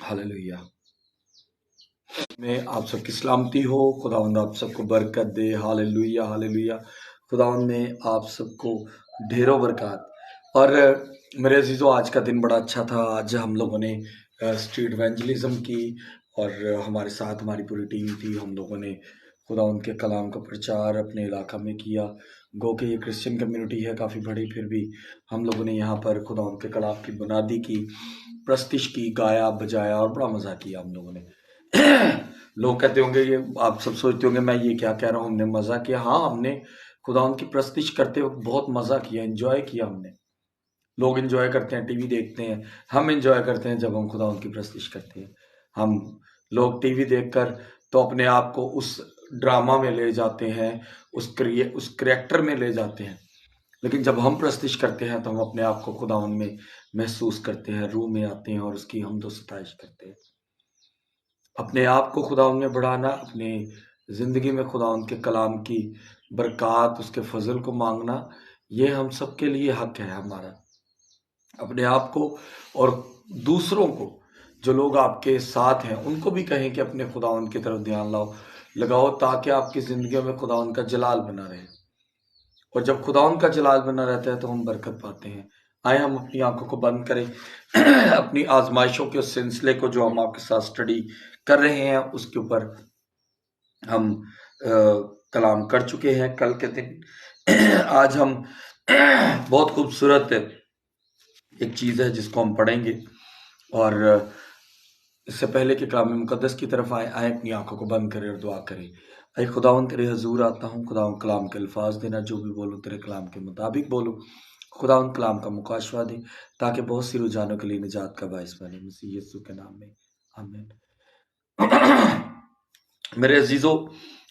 Hallelujah. में आप सबकी सलामती हो। खुदावंद आप सबको बरकत दे। Hallelujah hallelujah. खुदावंद में आप सबको ढेरों बरकत। और मेरे अजीज़ों, आज का दिन बड़ा अच्छा था। आज हम लोगों ने स्ट्रीट इवेंजलिज्म की और हमारे साथ हमारी पूरी टीम थी। हम लोगों ने खुदावंद के कलाम का प्रचार अपने इलाका में किया। गो के ये क्रिश्चियन कम्युनिटी है काफ़ी बड़ी, फिर भी हम लोगों ने यहाँ पर खुदावंद के कलाम की बुनियादी की, प्रस्तिश की, गाया बजाया और बड़ा मज़ा किया हम लोगों ने। लोग कहते होंगे, ये आप सब सोचते होंगे मैं ये क्या कह रहा हूँ, हमने मज़ा किया। हाँ, हमने खुदावंद की प्रस्तिश करते वक्त बहुत मज़ा किया, एंजॉय किया हमने। लोग एंजॉय करते हैं, टीवी देखते हैं, हम एंजॉय करते हैं जब हम खुदावंद की प्रस्तिश करते हैं। हम लोग टीवी देखकर तो अपने आप को उस ड्रामा में ले जाते हैं, उस करेक्टर में ले जाते हैं, लेकिन जब हम प्रस्तिश करते हैं तो हम अपने आप को खुदावंद में महसूस करते हैं, रूह में आते हैं और उसकी हमदो सताइश करते हैं। अपने आप को खुदावंद में बढ़ाना, अपने ज़िंदगी में खुदावंद के कलाम की बरक़ात, उसके फ़ज़ल को मांगना, ये हम सब के लिए हक है हमारा। अपने आप को और दूसरों को, जो लोग आपके साथ हैं, उनको भी कहें कि अपने खुदावंद की तरफ ध्यान लगाओ, ताकि आपकी ज़िंदगी में खुदावंद का जलाल बना रहे। और जब खुदावंद का जलाल बना रहता है तो हम बरकत पाते हैं। आए हम अपनी आंखों को बंद करें। अपनी आजमाइशों के उस सिलसिले को जो हम आपके साथ स्टडी कर रहे हैं, उसके ऊपर हम कलाम कर चुके हैं कल के दिन। आज हम बहुत खूबसूरत एक चीज़ है जिसको हम पढ़ेंगे। और इससे पहले कि कलाम मुकद्दस की तरफ आए अपनी आंखों को बंद करें और दुआ करें। अरे खुदावंद, तेरे हजूर आता हूँ। खुदावंद, कलाम के अल्फाज देना, जो भी बोलूँ तेरे कलाम के मुताबिक बोलूँ। खुदावंद, कलाम का मुकाशवा दे ताकि बहुत सी रुझानों के लिए निजात का बाइस बने, मसीह यीशु के नाम में, आमीन। मेरे अजीजों,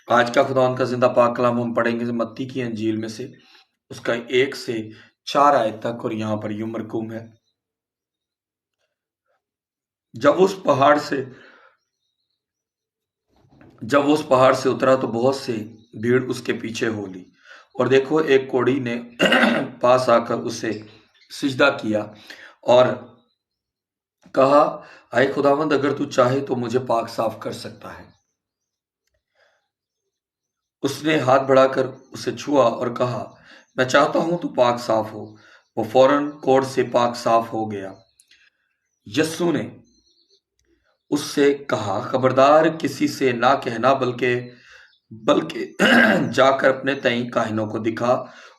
आज का खुदावंद का जिंदा पाक कलाम हम पढ़ेंगे मत्ती की अंजील में से, उसका 1 से 4 आयत तक, और यहाँ पर यूं मरकूम है। जब उस पहाड़ से उतरा तो बहुत से भीड़ उसके पीछे हो ली, और देखो एक कोढ़ी ने पास आकर उसे सिजदा किया और कहा, आए खुदावंद, अगर तू चाहे तो मुझे पाक साफ कर सकता है। उसने हाथ बढ़ाकर उसे छुआ और कहा, मैं चाहता हूं तू पाक साफ हो। वो फौरन कोढ़ से पाक साफ हो गया। यस्सु ने उससे कहा, खबरदार किसी से ना कहना, बल्कि जाकर अपने तई काहिनों को दिखा,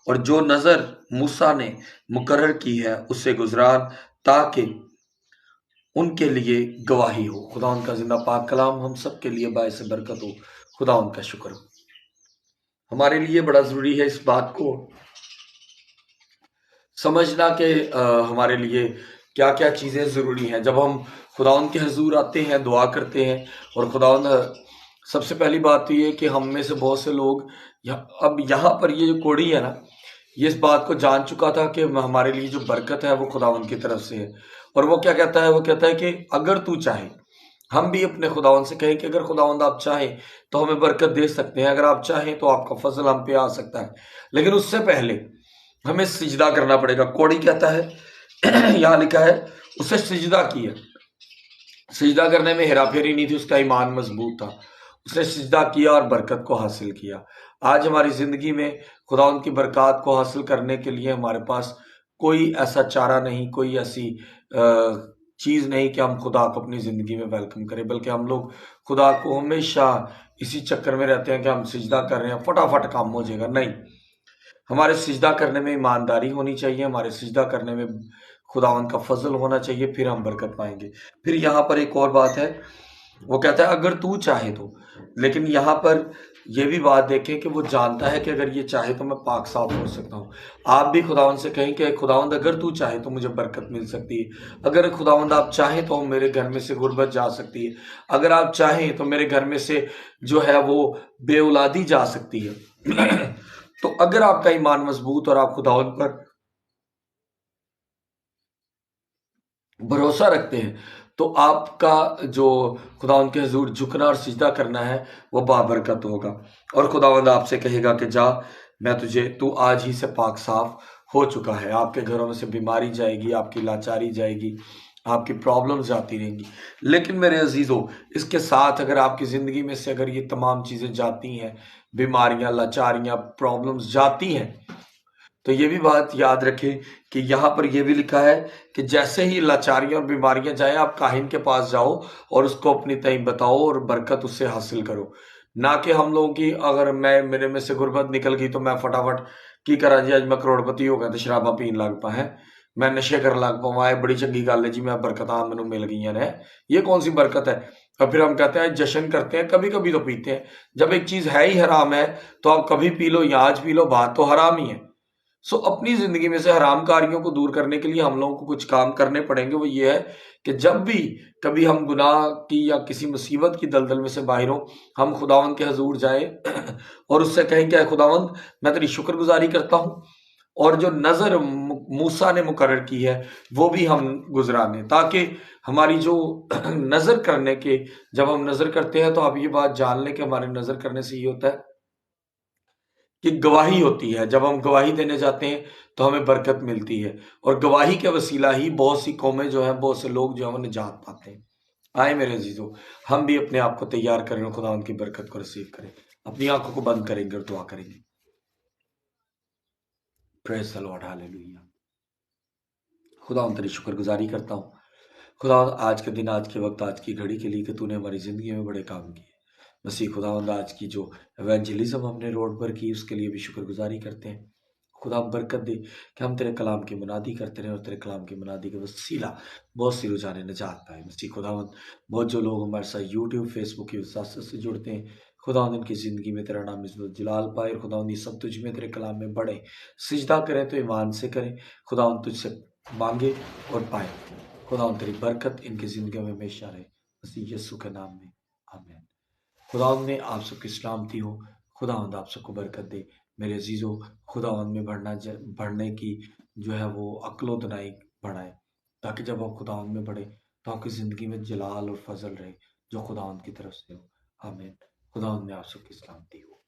और जो नजर मूसा ने मुकर्रर की है उससे गुजरान, ताकि उनके लिए गवाही हो। खुदा उनका जिंदा पाक कलाम हम सब के लिए बायस बरकत हो। खुदा उनका शुक्र हो। हमारे लिए बड़ा जरूरी है इस बात को समझना कि हमारे लिए क्या क्या चीज़ें ज़रूरी हैं। जब हम खुदावन के हजूर आते हैं, दुआ करते हैं, और खुदावन, सबसे पहली बात तो ये कि हम में से बहुत से लोग अब यहाँ पर ये जो कोड़ी है ना, ये इस बात को जान चुका था कि हमारे लिए जो बरकत है वो खुदावन की तरफ से है। और वो क्या कहता है? वो कहता है कि अगर तू चाहे, हम भी अपने खुदावन से कहें कि अगर खुदावंद आप चाहें तो हमें बरकत दे सकते हैं, अगर आप चाहें तो आपका फजल हम पे आ सकता है। लेकिन उससे पहले हमें सिजदा करना पड़ेगा। कोड़ी कहता है यहाँ लिखा है उसे सिजदा किया। सिजदा करने में हेरा फेरी नहीं थी, उसका ईमान मजबूत था। उसने सिजदा किया और बरकत को हासिल किया। आज हमारी जिंदगी में खुदावंद की बरकत को हासिल करने के लिए हमारे पास कोई ऐसा चारा नहीं, कोई ऐसी चीज़ नहीं कि हम खुदा को अपनी ज़िंदगी में वेलकम करें, बल्कि हम लोग खुदा को हमेशा इसी चक्कर में रहते हैं कि हम सिजदा कर रहे हैं, फटाफट काम हो जाएगा। नहीं, हमारे सिजदा करने में ईमानदारी होनी चाहिए, हमारे सिजदा करने में खुदावंद का फजल होना चाहिए, फिर हम बरकत पाएंगे। फिर यहाँ पर एक और बात है, वो कहता है अगर तू चाहे तो। लेकिन यहाँ पर यह भी बात देखें कि वो जानता है कि अगर ये चाहे तो मैं पाक साफ हो सकता हूँ। आप भी खुदावंद से कहें कि खुदावंद, अगर तू चाहे तो मुझे बरकत मिल सकती है। अगर खुदावंद आप चाहें तो मेरे घर में से गुर्बत जा सकती है। अगर आप चाहें तो मेरे घर में से जो है वो बेऔलादी जा सकती है। तो अगर आपका ईमान मजबूत और आप खुदावंद पर भरोसा रखते हैं, तो आपका जो खुदावंद के हजूर झुकना और सिजदा करना है वो बाबरकत होगा। और खुदावंद आपसे कहेगा कि जा, मैं तुझे, तू आज ही से पाक साफ हो चुका है। आपके घरों में से बीमारी जाएगी, आपकी लाचारी जाएगी, आपकी प्रॉब्लम्स जाती रहेंगी। लेकिन मेरे अजीजों, इसके साथ अगर आपकी ज़िंदगी में से अगर ये तमाम चीज़ें जाती हैं, बीमारियां, लाचारियां, प्रॉब्लम्स जाती हैं, तो ये भी बात याद रखें कि यहाँ पर ये भी लिखा है कि जैसे ही लाचारियां और बीमारियां जाए, आप काहिन के पास जाओ और उसको अपनी तई बताओ और बरकत उससे हासिल करो। ना कि हम लोगों की, अगर मैं मेरे में से गुर्बत निकल गई तो मैं फटाफट की करा जी, अज मैं करोड़पति हो गया तो शराबा पीन लग पा है, मैं नशे कर लग पावा है, बड़ी चंगी गल है जी, मैं बरकत मैनू मिल गई ने, ये कौन सी बरकत है। और फिर हम कहते हैं जश्न करते हैं, कभी कभी तो पीते हैं। जब एक चीज है ही हराम है तो आप कभी पी लो या आज पी लो, बात तो हराम ही है। सो अपनी जिंदगी में से हराम कारियों को दूर करने के लिए हम लोगों को कुछ काम करने पड़ेंगे। वो ये है कि जब भी कभी हम गुनाह की या किसी मुसीबत की दलदल में से बाहर हो, हम खुदावंद के हजूर जाए और उससे कहें कि खुदावंद, मैं तेरी शुक्रगुजारी करता हूँ, और जो नजर मूसा ने मुकर्रर की है वो भी हम गुजराने, ताकि हमारी जो नजर करने के, जब हम नजर करते हैं तो आप ये बात जान लें कि हमारे नजर करने से ये होता है कि गवाही होती है। जब हम गवाही देने जाते हैं तो हमें बरकत मिलती है, और गवाही के वसीला ही बहुत सी कौमें जो हैं, बहुत से लोग जो हैं वो निजात पाते हैं। आए मेरे अजीजों, हम भी अपने आप को तैयार करें और खुदा उनकी बरकत को रिसीव करें। अपनी आंखों को बंद करेंगे और दुआ करेंगे। Praise the Lord, hallelujah. खुदा तेरी शुक्रगुजारी करता हूँ खुदा, आज के दिन, आज के वक्त, आज की घड़ी के लिए कि तूने हमारी ज़िंदगी में बड़े काम किए। मसीह खुदावंद, आज की जो एवेंजलिज्म हमने रोड पर की उसके लिए भी शुक्रगुजारी करते हैं। खुदा बरकत दे कि हम तेरे कलाम की मुनादी करते रहें और तेरे कलाम की मुनादी के वसीला बहुत सी रुझाने निजात पाए। मसीह खुदावंद, बहुत जो लोग हमारे साथ यूट्यूब, फेसबुक की वसात से जुड़ते हैं, खुदावंद इनकी ज़िंदगी में तेरा नाम इज़्ज़त जलाल पाए। और खुदावंद ये सब तुझ में, तेरे कलाम में बढ़े। सिजदा करें तो ईमान से करें। खुदावंद तुझसे मांगे और पाए। खुदावंद तेरी बरकत इनकी ज़िंदगी में हमेशा रहे, मसीह यीशु के नाम में, आमीन। खुदावंद ने आप सबकी सलामती हो। खुदावंद आप सबको बरकत दे। मेरे अजीज़ों, खुदावंद में बढ़ने की जो है वो अक्ल व दनाई बढ़ाए, ताकि जब आप खुदावंद में बढ़े तो आपकी ज़िंदगी में जलाल और फजल रहे जो खुदावंद की तरफ से हो। आमीन। खुदावंद में आप सबकी सलामती हो।